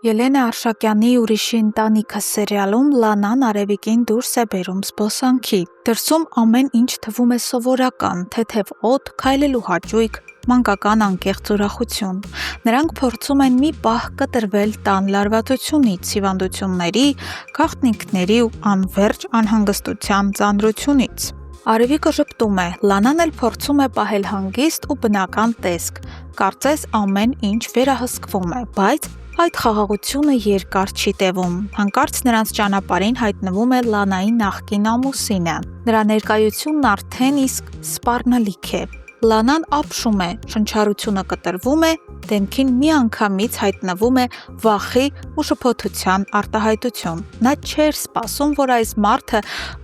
Ելենա Արշակյանի «Ուրիշի ընտանիքը» սերիալում Լանան Արևիկին դուրս է բերում զբոսանքի։ Դրսում ամեն ինչ թվում է սովորական՝ թեթև օդ, քայլելու հաճույք, մանկական անկեղծ ուրախություն։ Նրանք փորձում են մի պահ կտրվել տան լարվածությունից, հիվանդությունների, գաղտնիքների ու անվերջ անհանգստության ծանրությունից։ Արևիկը ժպտում է, Լանան էլ փորձում է պահել հանգիստ ու բնական տեսք։ Կարծես ամեն ինչ վերահսկվում է, բայց այդ խաղաղությունը երկար չի տևում։ Հանկարծ նրանց ճանապարհին հայտնվում է Լանայի նախկին ամուսինը։ Նրա ներկայությունն արդեն իսկ սպառնալիք է։ Լանան ապշում է, շնչառությունը կտրվում է, դեմքին միանգամից հայտնվում է վախի ու շփոթության արտահայտություն։ Նա չէր սպասում, որ այս մարդը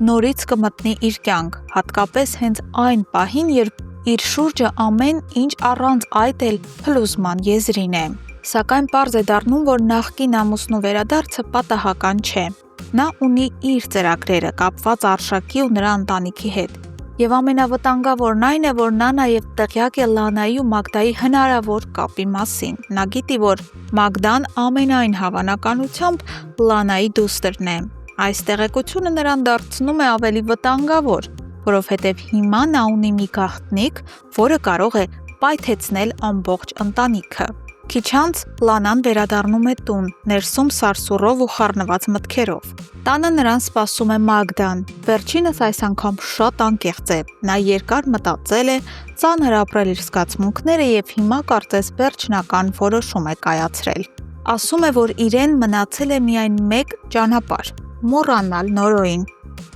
նորից կմտնի իր կյանք, հատկապես հենց այն պահին, երբ իր շուրջը ամեն ինչ առանց այդ էլ փլուզման եզրին է։ Սակայն պարզ է դառնում, որ նախկին ամուսնու վերադարձը պատահական չէ։ Նա ունի իր ծրագրերը կապված Արշակի ու նրա ընտանիքի հետ։ Եվ ամենավտանգավորն այն է, որ նա նաև տեղյակ է Լանայի ու Մագդայի հնարավոր կապի մասին։ Նա գիտի, որ Մագդան ամենայն հավանականությամբ Լանայի դուստրն է։ Այս տեղեկությունը նրան դարձնում է ավելի վտանգավոր, որովհետև հիմա նա ունի մի գաղտնիք, որը կարող է պայթեցնել ամբողջ ընտանիքը։ Քիչ անց Լանան վերադառնում է տուն, ներսում սարսուռով ու խառնված մտքերով։ Տանը նրան սպասում է Մագդան։ Վերջինս այս անգամ շատ անկեղծ է։ Նա երկար մտածել է, ծանր ապրել իր զգացմունքները եւ հիմա կարծես վերջնական որոշում է կայացրել։ Ասում է, որ իրեն մնացել է միայն մեկ ճանապարհ՝ մոռանալ Նորոյին։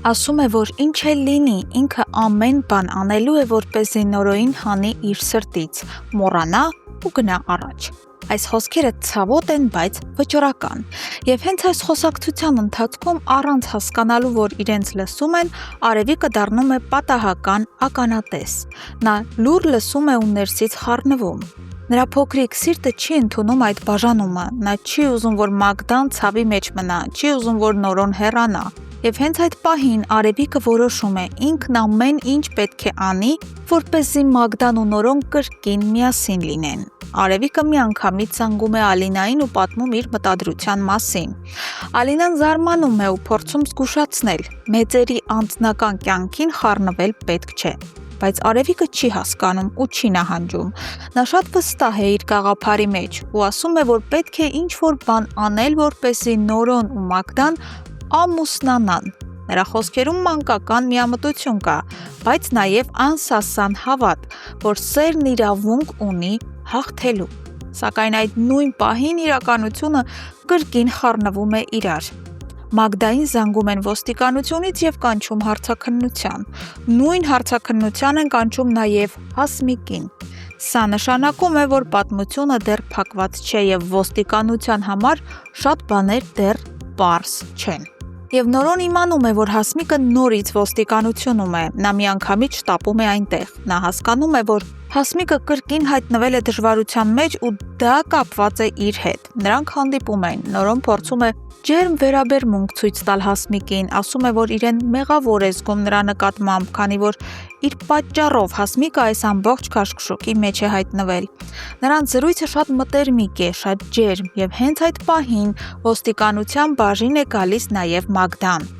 Ասում է, որ ինչ էլ լինի, ինքը ամեն բան անելու է, որպեսզի Նորոյին հանի իր սրտից, մոռանա ու գնա առաջ։ Այս խոսքերը ցավոտ են, բայց վճռական։ Եվ հենց այս խոսակցության ընթացքում առանց հասկանալու, որ իրենց լսում են, Արևիկը դառնում է պատահական ականատես։ Նա լուր լսում է ու ներսից խառնվում։ Նրա փոքրիկ սիրտը չի ընդունում այդ բաժանումը։ Նա չի ուզում, որ Մագդան ցավի մեջ մնա, չի ուզում, որ Նորոն հեռանա։ Եվ հենց այդ պահին Արևիկը որոշում է, ինքն ամեն ինչ պետք է անի, որպեսզի Մագդան ու Նորոն կրկին միասին լինեն։ Արևիկը միանգամից զանգում է Ալինային ու պատմում իր մտադրության մասին։ Ալինան զարմանում է ու փորձում զգուշացնել. մեծերի անձնական կյանքին խառնվել պետք չէ։ Բայց Արևիկը չի հասկանում ու չի նահանջում։ Նա շատ վստահ է իր գաղափարի մեջ ու ասում է, որ պետք է ինչ-որ բան անել, որպեսզի Նորոն ու Մագդան ամուսնանան։ Նրա խոսքերում մանկական միամտություն կա, բայց նաև անսասան հավատ, որ սերն իրավունք ունի հաղթելու։ Սակայն այդ նույն պահին իրականությունը կրկին խառնվում է իրար։ Մագդային զանգում են ոստիկանությունից եւ կանչում հարցաքննության։ Նույն հարցաքննության են կանչում նաև Հասմիկին։ Սա նշանակում է, որ պատմությունը դեռ փակված չէ եւ ոստիկանության համար շատ բաներ դեռ պարզ չեն։ Եվ Նորոն իմանում է, որ Հասմիկը նորից ոստիկանությունում է, նա միանգամից շտապում է այնտեղ։ Նա հասկանում է, որ Հասմիկը կրկին հայտնվել է դժվարության մեջ ու դա կապված է իր հետ։ Նրանք հանդիպում են, Նորոն փորձում է ջերմ վերաբերմունք ցույց տալ Հասմիկին, ասում է, որ իրեն մեղավոր է զգում նրա նկատմամբ, քանի որ իր պատճառով Հասմիկը այս ամբողջ քաշքշուկի մեջ է հայտնվել։ Նրանց զրույցը շատ մտերմիկ է, շատ ջերմ, եւ հենց այդ պահին ոստիկանության բաժին է գալիս նաև Մագդան։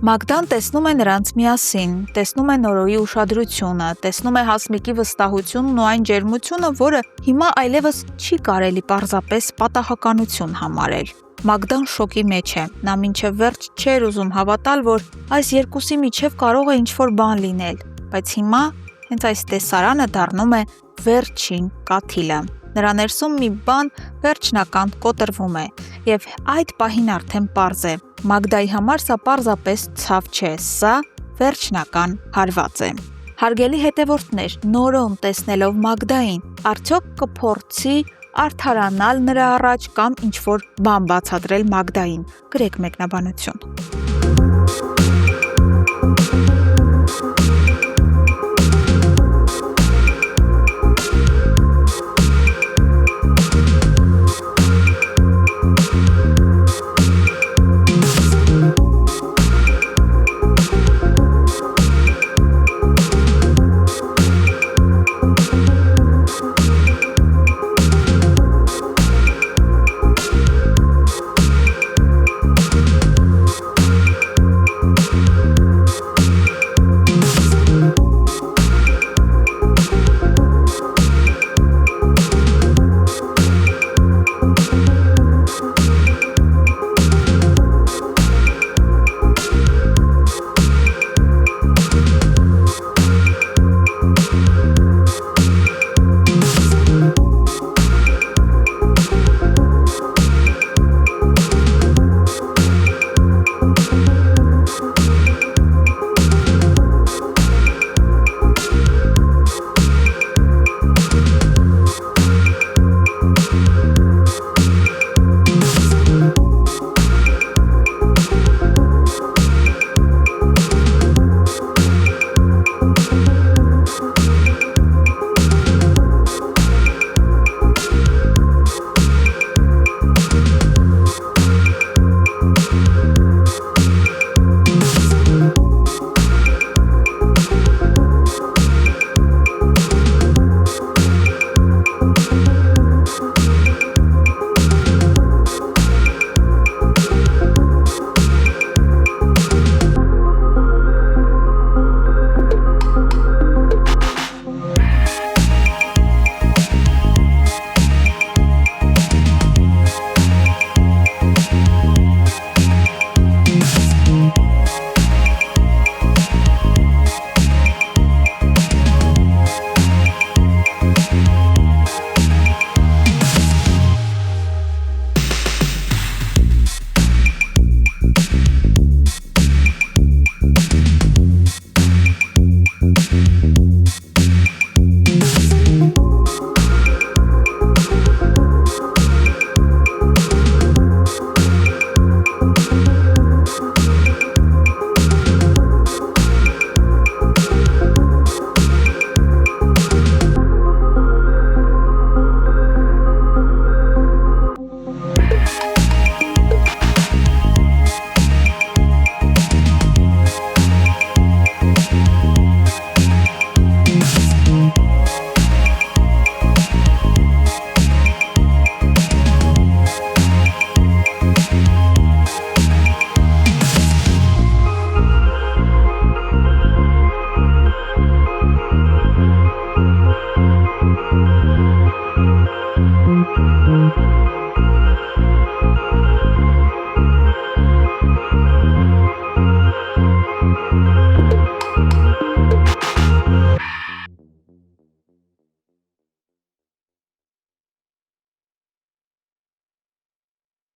Մագդան տեսնում է նրանց միասին, տեսնում է Նորոյի ուշադրությունը, տեսնում է Հասմիկի վստահությունն ու այն ջերմությունը, որը հիմա այլևս չի կարելի պարզապես պատահականություն համարել։ Մագդան շոկի մեջ է, նա մինչև վերջ չէր ուզում հավատալ, որ այս երկուսի միջև կարող է ինչ-որ բան լինել, բայց հիմա հենց այս տեսարանը դառնում է վերջին կաթիլը։ Նրա ներսում մի բան վերջնական կոտրվում է, եւ այդ պահին արդեն պարզ է։ Մագդայի համար սա պարզապես ցավ չէ, սա վերջնական հարված է։ Հարգելի հետևորդներ, Նորոն տեսնելով Մագդային, արդյոք կփորձի արդարանալ նրա առաջ կամ ինչ-որ բան բացատրել Մագդային։ Գրեք մեկնաբանություն։